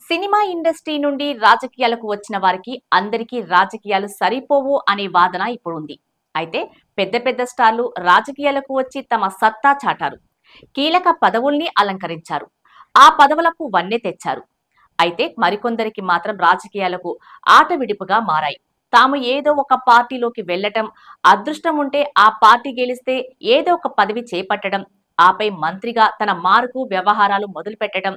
Cinema industry నుండి రాజకీయాలకు వచ్చిన వారికి అందరికీ రాజకీయాలు సరిపోవు అనే వాదన ఇప్పుడుంది. అయితే పెద్ద పెద్ద స్టార్లు రాజకీయాలకు వచ్చి తమ సత్తా చాటారు. కీలక పదవుల్ని అలంకరించారు. ఆ పదవులకు వన్నె తెచ్చారు. అయితే మరికొందరికి మాత్రం రాజకీయాలకు ఆట విడిపుగా మారాయి. తాము ఏదో ఒక పార్టీలోకి వెళ్లటం, అదృష్టం ఉంటే ఆ పార్టీ గెలిస్తే ఏదో ఒక పదవి చేపట్టడం, ఆపై మంత్రిగా తన మార్కు వ్యవహారాలు మొదలుపెట్టడం,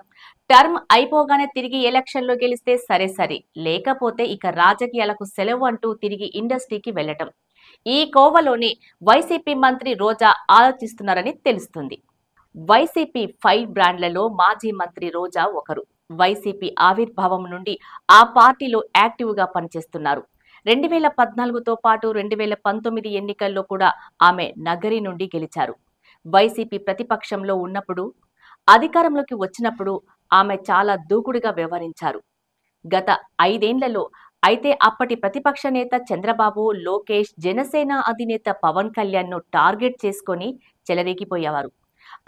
టర్మ్ అయిపోగానే తిరిగి ఎలక్షన్లో గెలిస్తే సరే, లేకపోతే ఇక రాజకీయాలకు సెలవు అంటూ తిరిగి ఇండస్ట్రీకి వెళ్లటం. ఈ కోవలోనే వైసీపీ మంత్రి రోజా ఆలోచిస్తున్నారని తెలుస్తుంది. వైసీపీ ఫైర్ బ్రాండ్లలో మాజీ మంత్రి రోజా ఒకరు. వైసీపీ ఆవిర్భావం నుండి ఆ పార్టీలో యాక్టివ్ గా పనిచేస్తున్నారు. 2014తో పాటు 2019 ఎన్నికల్లో కూడా ఆమె నగరి నుండి గెలిచారు. వైసీపీ ప్రతిపక్షంలో ఉన్నప్పుడు, అధికారంలోకి వచ్చినప్పుడు ఆమె చాలా దూకుడుగా వ్యవహరించారు. గత 5 ఏళ్లలో అయితే అప్పటి ప్రతిపక్ష నేత చంద్రబాబు, లోకేష్, జనసేన అధినేత పవన్ కళ్యాణ్ ను టార్గెట్ చేసుకొని చెలరేగిపోయేవారు.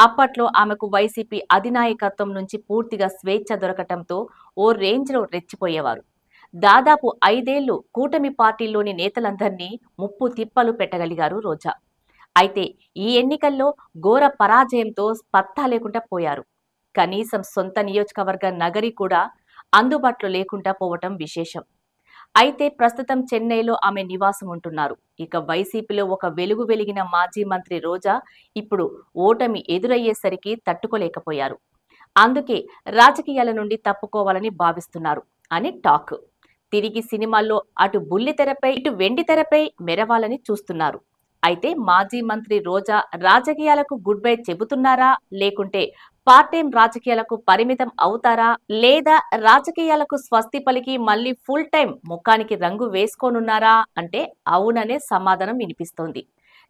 అప్పట్లో ఆమెకు వైసీపీ అధినాయకత్వం నుంచి పూర్తిగా స్వేచ్ఛ దొరకటంతో ఓ రేంజ్లో రెచ్చిపోయేవారు. దాదాపు 5 ఏళ్లు కూటమి పార్టీలోని నేతలందరినీ ముప్పు తిప్పలు పెట్టగలిగారు రోజా. అయితే ఈ ఎన్నికల్లో ఘోర పరాజయంతో పత్తా లేకుండా పోయారు. కనీసం సొంత నియోజకవర్గ నగరి కూడా అందుబాటులో లేకుండా పోవటం విశేషం. అయితే ప్రస్తుతం చెన్నైలో ఆమె నివాసం ఉంటున్నారు. ఇక వైసీపీలో ఒక వెలుగు వెలిగిన మాజీ మంత్రి రోజా ఇప్పుడు ఓటమి ఎదురయ్యేసరికి తట్టుకోలేకపోయారు. అందుకే రాజకీయాల నుండి తప్పుకోవాలని భావిస్తున్నారు అని టాక్. తిరిగి సినిమాల్లో అటు బుల్లితెరపై ఇటు వెండితెరపై మెరవాలని చూస్తున్నారు. అయితే మాజీ మంత్రి రోజా రాజకీయాలకు గుడ్ బై చెబుతున్నారా, లేకుంటే పార్ట్ టైం రాజకీయాలకు పరిమితం అవుతారా, లేదా రాజకీయాలకు స్వస్తి పలికి మళ్ళీ ఫుల్ టైం ముఖానికి రంగు వేసుకోనున్నారా అంటే అవుననే సమాధానం వినిపిస్తోంది.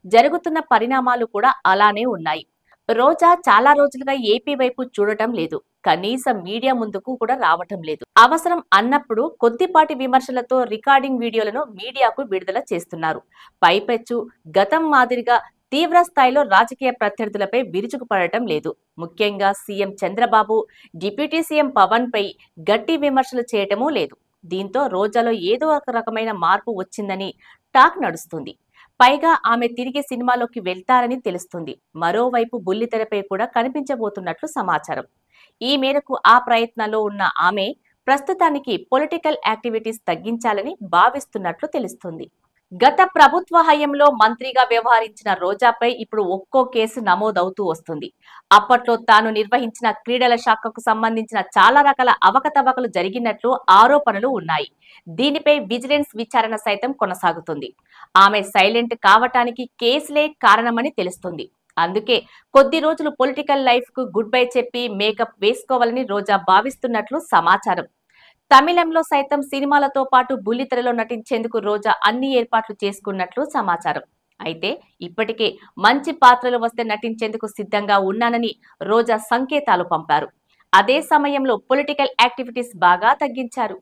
జరుగుతున్న పరిణామాలు కూడా అలానే ఉన్నాయి. రోజా చాలా రోజులుగా ఏపీ వైపు చూడటం లేదు. కనీసం మీడియా ముందుకు కూడా రావటం లేదు. అవసరం అన్నప్పుడు కొద్దిపాటి విమర్శలతో రికార్డింగ్ వీడియోలను మీడియాకు విడుదల చేస్తున్నారు. పైపెచ్చు గతం మాదిరిగా తీవ్ర స్థాయిలో రాజకీయ ప్రత్యర్థులపై విరుచుకుపడటం లేదు. ముఖ్యంగా CM Chandrababu, deputy CM Pawan పై గట్టి విమర్శలు చేయటమూ లేదు. దీంతో రోజాలో ఏదో ఒక రకమైన మార్పు వచ్చిందని టాక్ నడుస్తుంది. పైగా ఆమె తిరిగి సినిమాలోకి వెళ్తారని తెలుస్తుంది. మరోవైపు బుల్లితెరపై కూడా కనిపించబోతున్నట్లు సమాచారం. ఈ మేరకు ఆ ప్రయత్నంలో ఉన్న ఆమె ప్రస్తుతానికి పొలిటికల్ యాక్టివిటీస్ తగ్గించాలని భావిస్తున్నట్లు తెలుస్తుంది. గత ప్రభుత్వ హయాంలో మంత్రిగా వ్యవహరించిన రోజాపై ఇప్పుడు ఒక్కో కేసు నమోదవుతూ వస్తుంది. అప్పట్లో తాను నిర్వహించిన క్రీడల శాఖకు సంబంధించిన చాలా రకాల అవకతవకలు జరిగినట్లు ఆరోపణలు ఉన్నాయి. దీనిపై విజిలెన్స్ విచారణ సైతం కొనసాగుతుంది. ఆమె సైలెంట్ కావటానికి కేసులే కారణమని తెలుస్తుంది. అందుకే కొద్ది రోజులు పొలిటికల్ లైఫ్ కు గుడ్ బై చెప్పి మేకప్ వేసుకోవాలని రోజా భావిస్తున్నట్లు సమాచారం. తమిళంలో సైతం సినిమాలతో పాటు బుల్లితెరలో నటించేందుకు రోజా అన్ని ఏర్పాట్లు చేసుకున్నట్లు సమాచారం. అయితే ఇప్పటికే మంచి పాత్రలు వస్తే నటించేందుకు సిద్ధంగా ఉన్నానని రోజా సంకేతాలు పంపారు. అదే సమయంలో పొలిటికల్ యాక్టివిటీస్ బాగా తగ్గించారు.